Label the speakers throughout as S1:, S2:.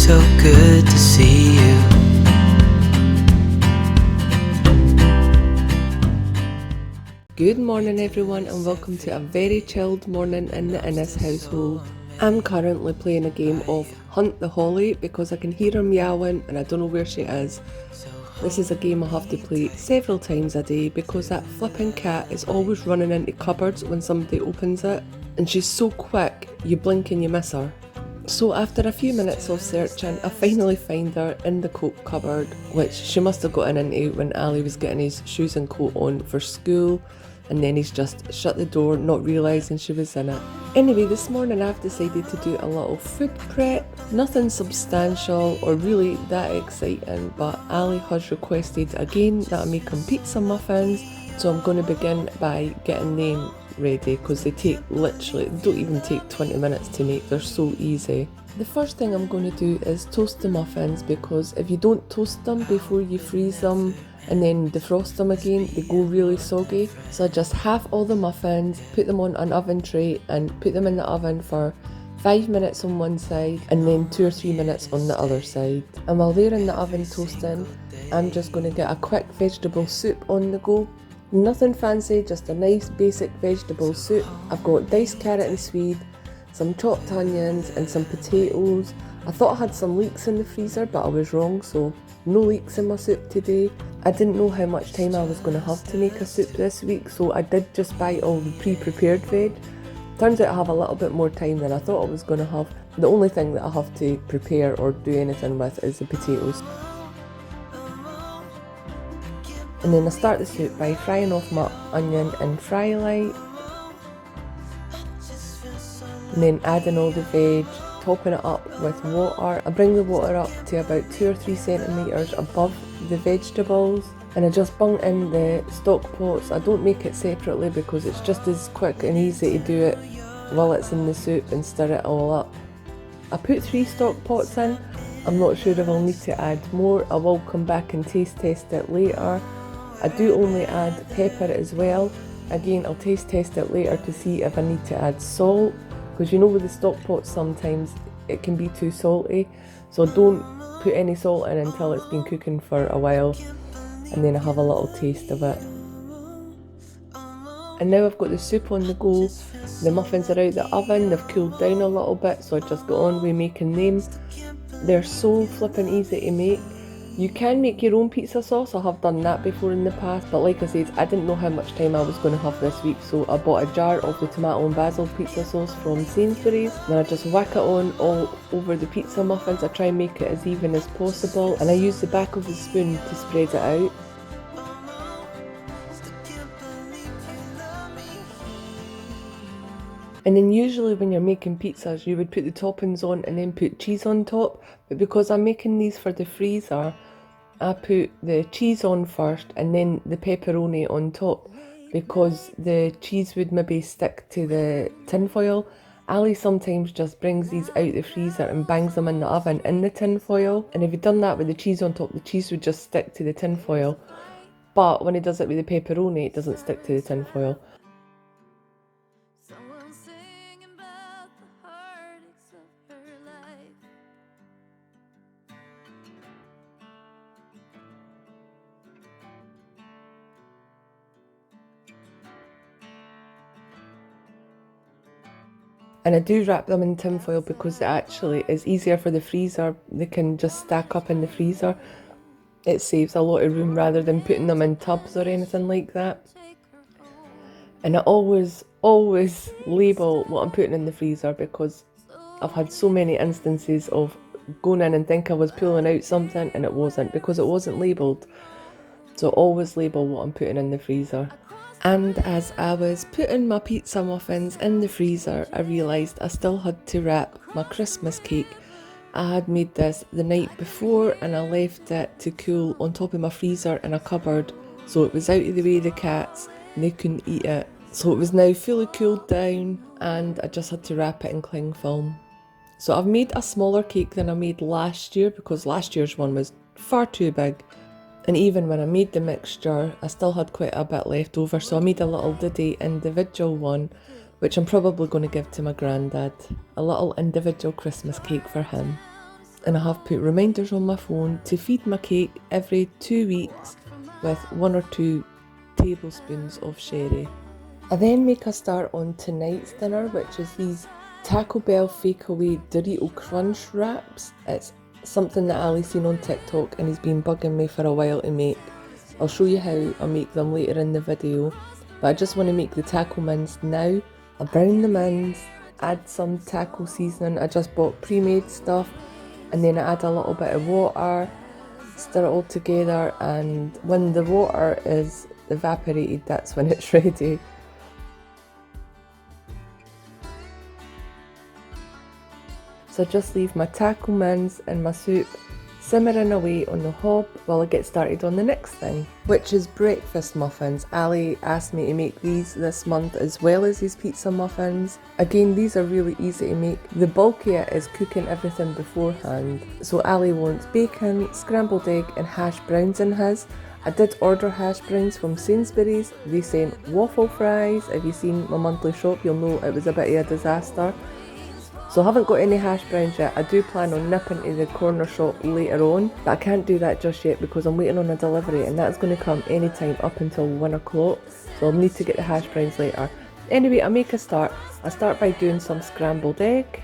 S1: so good to see you.
S2: Good morning everyone, and welcome to a very chilled morning in the Innes household. I'm currently playing a game of Hunt the Holly because I can hear her meowing and I don't know where she is. This is a game I have to play several times a day because that flipping cat is always running into cupboards when somebody opens it, and she's so quick you blink and you miss her. So after a few minutes of searching, I finally find her in the coat cupboard, which she must have gotten into when Ali was getting his shoes and coat on for school, and then he's just shut the door not realising she was in it. Anyway, this morning I've decided to do a little food prep. Nothing substantial or really that exciting, but Ali has requested again that I make him pizza muffins, so I'm going to begin by getting them ready because they don't even take 20 minutes to make. They're so easy. The first thing I'm going to do is toast the muffins, because if you don't toast them before you freeze them and then defrost them again, they go really soggy. So I just half all the muffins, put them on an oven tray and put them in the oven for 5 minutes on one side and then 2 or 3 minutes on the other side. And while they're in the oven toasting, I'm just going to get a quick vegetable soup on the go. Nothing fancy, just a nice basic vegetable soup. I've got diced carrot and swede, some chopped onions and some potatoes. I thought I had some leeks in the freezer, but I was wrong, so no leeks in my soup today. I didn't know how much time I was going to have to make a soup this week, so I did just buy all the pre-prepared veg. Turns out I have a little bit more time than I thought I was going to have. The only thing that I have to prepare or do anything with is the potatoes. And then I start the soup by frying off my onion in fry light, and then adding all the veg, topping it up with water. I bring the water up to about 2 or 3 centimetres above the vegetables, and I just bung in the stock pots. I don't make it separately because it's just as quick and easy to do it while it's in the soup and stir it all up. I put 3 stock pots in. I'm not sure if I'll need to add more. I will come back and taste test it later. I do only add pepper as well. Again, I'll taste test it later to see if I need to add salt, because you know with the stock pots sometimes it can be too salty, so don't put any salt in until it's been cooking for a while, and then I have a little taste of it. And now I've got the soup on the go. The muffins are out the oven, they've cooled down a little bit, so I just got on with making them. They're so flippin' easy to make. You can make your own pizza sauce. I have done that before in the past, but like I said, I didn't know how much time I was going to have this week, so I bought a jar of the tomato and basil pizza sauce from Sainsbury's. Then I just whack it on all over the pizza muffins. I try and make it as even as possible, and I use the back of the spoon to spread it out. And then usually when you're making pizzas, you would put the toppings on and then put cheese on top. But because I'm making these for the freezer, I put the cheese on first and then the pepperoni on top, because the cheese would maybe stick to the tin foil. Ali sometimes just brings these out the freezer and bangs them in the oven in the tin foil. And if he'd done that with the cheese on top, the cheese would just stick to the tin foil. But when he does it with the pepperoni, it doesn't stick to the tin foil. And I do wrap them in tin foil because it actually is easier for the freezer. They can just stack up in the freezer. It saves a lot of room rather than putting them in tubs or anything like that. And I always label what I'm putting in the freezer, because I've had so many instances of going in and think I was pulling out something and it wasn't, because it wasn't labelled. So always label what I'm putting in the freezer. And as I was putting my pizza muffins in the freezer, I realised I still had to wrap my Christmas cake. I had made this the night before and I left it to cool on top of my freezer in a cupboard, so it was out of the way of the cats and they couldn't eat it. So it was now fully cooled down and I just had to wrap it in cling film. So I've made a smaller cake than I made last year, because last year's one was far too big. And even when I made the mixture, I still had quite a bit left over, so I made a little Diddy individual one, which I'm probably going to give to my granddad. A little individual Christmas cake for him. And I have put reminders on my phone to feed my cake every 2 weeks with 1 or 2 tablespoons of sherry. I then make a start on tonight's dinner, which is these Taco Bell Fake Away Dorito Crunch wraps. It's something that Ali's seen on TikTok and he's been bugging me for a while to make. I'll show you how I make them later in the video, but I just want to make the taco mince now. I brown the mince, add some taco seasoning. I just bought pre-made stuff, and then I add a little bit of water, stir it all together, and when the water is evaporated, that's when it's ready. So I just leave my taco mince and my soup simmering away on the hob while I get started on the next thing, which is breakfast muffins. Ali asked me to make these this month as well as his pizza muffins. Again, these are really easy to make. The bulk of it is cooking everything beforehand. So Ali wants bacon, scrambled egg and hash browns in his. I did order hash browns from Sainsbury's. They sent waffle fries. If you've seen my monthly shop, you'll know it was a bit of a disaster. So I haven't got any hash browns yet. I do plan on nipping to the corner shop later on, but I can't do that just yet because I'm waiting on a delivery and that's going to come anytime up until 1 o'clock. So I'll need to get the hash browns later. Anyway, I make a start. I start by doing some scrambled egg.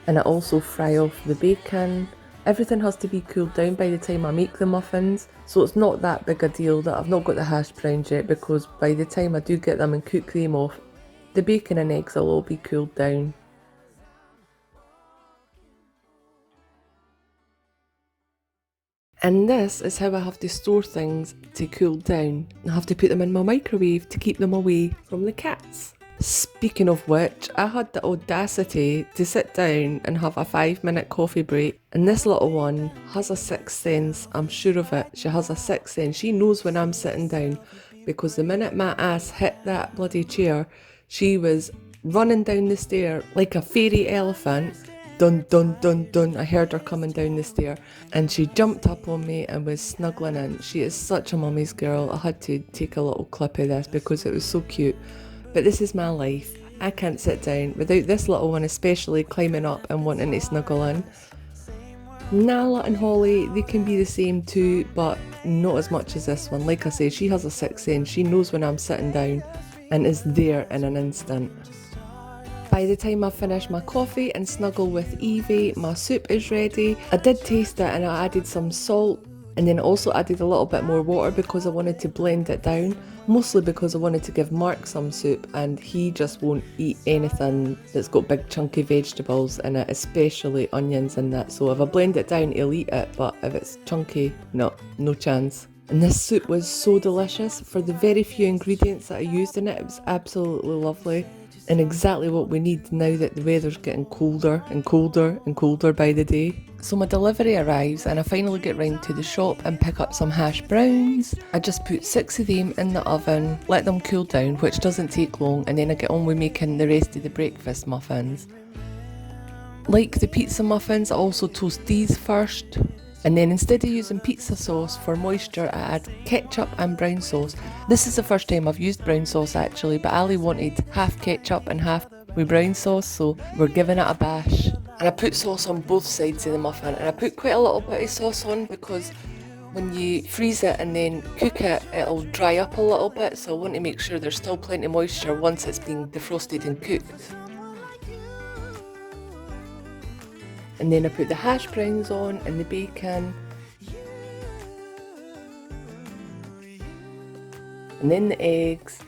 S2: And I also fry off the bacon. Everything has to be cooled down by the time I make the muffins, so it's not that big a deal that I've not got the hash browns yet, because by the time I do get them and cook them off, the bacon and eggs will all be cooled down. And this is how I have to store things to cool down. I have to put them in my microwave to keep them away from the cats. Speaking of which, I had the audacity to sit down and have a 5-minute coffee break, and this little one has a sixth sense. I'm sure of it. She has a sixth sense. She knows when I'm sitting down, because the minute my ass hit that bloody chair, she was running down the stair like a fairy elephant. Dun dun dun dun, I heard her coming down the stair and she jumped up on me and was snuggling in. She is such a mummy's girl. I had to take a little clip of this because it was so cute. But this is my life. I can't sit down without this little one especially climbing up and wanting to snuggle in. Nala and Holly, they can be the same too, but not as much as this one. Like I say, she has a sixth sense. She knows when I'm sitting down and is there in an instant. By the time I finish my coffee and snuggle with Evie, my soup is ready. I did taste it and I added some salt, and then also added a little bit more water because I wanted to blend it down. Mostly because I wanted to give Mark some soup, and he just won't eat anything that's got big chunky vegetables in it, especially onions in that. So if I blend it down, he'll eat it, but if it's chunky, no chance. And this soup was so delicious. For the very few ingredients that I used in it, it was absolutely lovely. And exactly what we need now that the weather's getting colder and colder and colder by the day. So my delivery arrives and I finally get round to the shop and pick up some hash browns. I just put 6 of them in the oven, let them cool down, which doesn't take long, and then I get on with making the rest of the breakfast muffins. Like the pizza muffins, I also toast these first. And then instead of using pizza sauce for moisture, I add ketchup and brown sauce. This is the first time I've used brown sauce actually, but Ali wanted half ketchup and half with brown sauce, so we're giving it a bash. And I put sauce on both sides of the muffin, and I put quite a little bit of sauce on because when you freeze it and then cook it, it'll dry up a little bit, so I want to make sure there's still plenty of moisture once it's been defrosted and cooked. And then I put the hash browns on and the bacon. And then the eggs.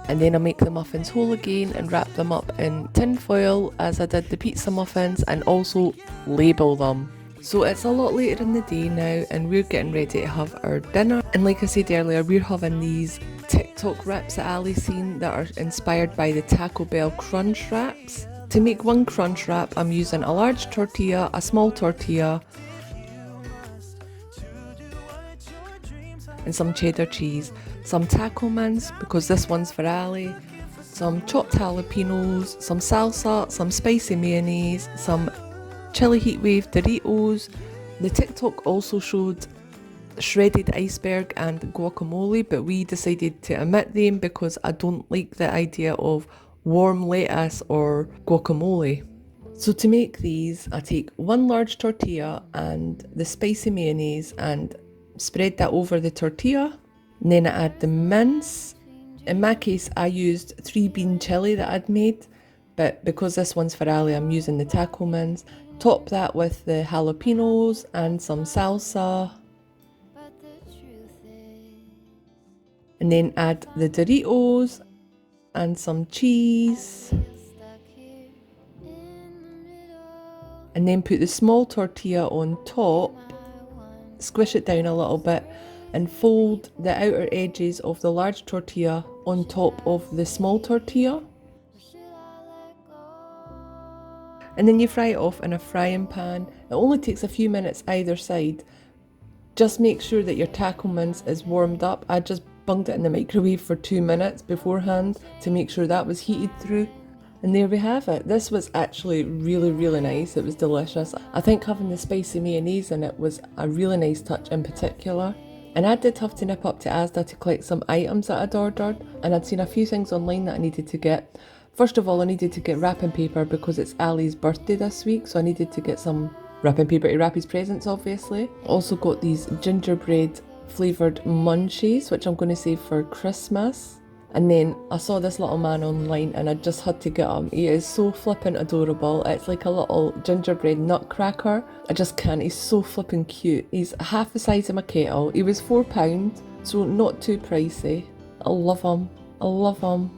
S2: And then I make the muffins whole again and wrap them up in tin foil as I did the pizza muffins, and also label them. So it's a lot later in the day now and we're getting ready to have our dinner. And like I said earlier, we're having these TikTok wraps that Ali's seen that are inspired by the Taco Bell crunch wraps. To make one crunch wrap, I'm using a large tortilla, a small tortilla, and some cheddar cheese, some taco mince because this one's for Ali, some chopped jalapenos, some salsa, some spicy mayonnaise, some chili heatwave Doritos. The TikTok also showed shredded iceberg and guacamole, but we decided to omit them because I don't like the idea of warm lettuce or guacamole. So to make these, I take one large tortilla and the spicy mayonnaise and spread that over the tortilla. And then I add the mince. In my case, I used 3-bean chili that I'd made, but because this one's for Ali, I'm using the taco mince. Top that with the jalapenos and some salsa. And then add the Doritos and some cheese. And then put the small tortilla on top, squish it down a little bit, and fold the outer edges of the large tortilla on top of the small tortilla. And then you fry it off in a frying pan. It only takes a few minutes either side. Just make sure that your taco mince is warmed up. I just bunged it in the microwave for 2 minutes beforehand to make sure that was heated through. And there we have it. This was actually really nice. It was delicious. I think having the spicy mayonnaise in it was a really nice touch in particular. And I did have to nip up to Asda to collect some items that I'd ordered, and I'd seen a few things online that I needed to get. First of all, I needed to get wrapping paper because it's Ali's birthday this week, so I needed to get some wrapping paper to wrap his presents, obviously. Also got these gingerbread flavoured munchies, which I'm going to save for Christmas. And then I saw this little man online and I just had to get him. He is so flippin' adorable. It's like a little gingerbread nutcracker. I just can't. He's so flippin' cute. He's half the size of my kettle. He was £4, so not too pricey. I love him. I love him.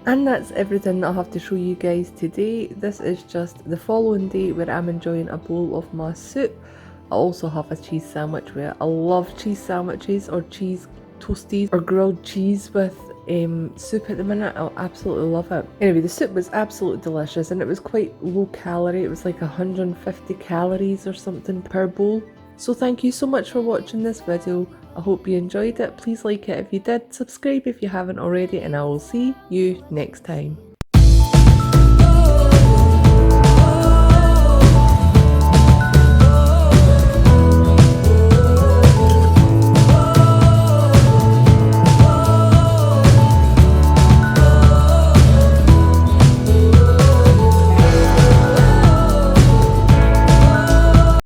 S2: And that's everything that I have to show you guys today. This is just the following day where I'm enjoying a bowl of my soup. I also have a cheese sandwich where I love cheese sandwiches or cheese toasties or grilled cheese with soup at the minute. I absolutely love it. Anyway, the soup was absolutely delicious and it was quite low calorie. It was like 150 calories or something per bowl. So thank you so much for watching this video. I hope you enjoyed it. Please like it if you did, subscribe if you haven't already, and I will see you next time.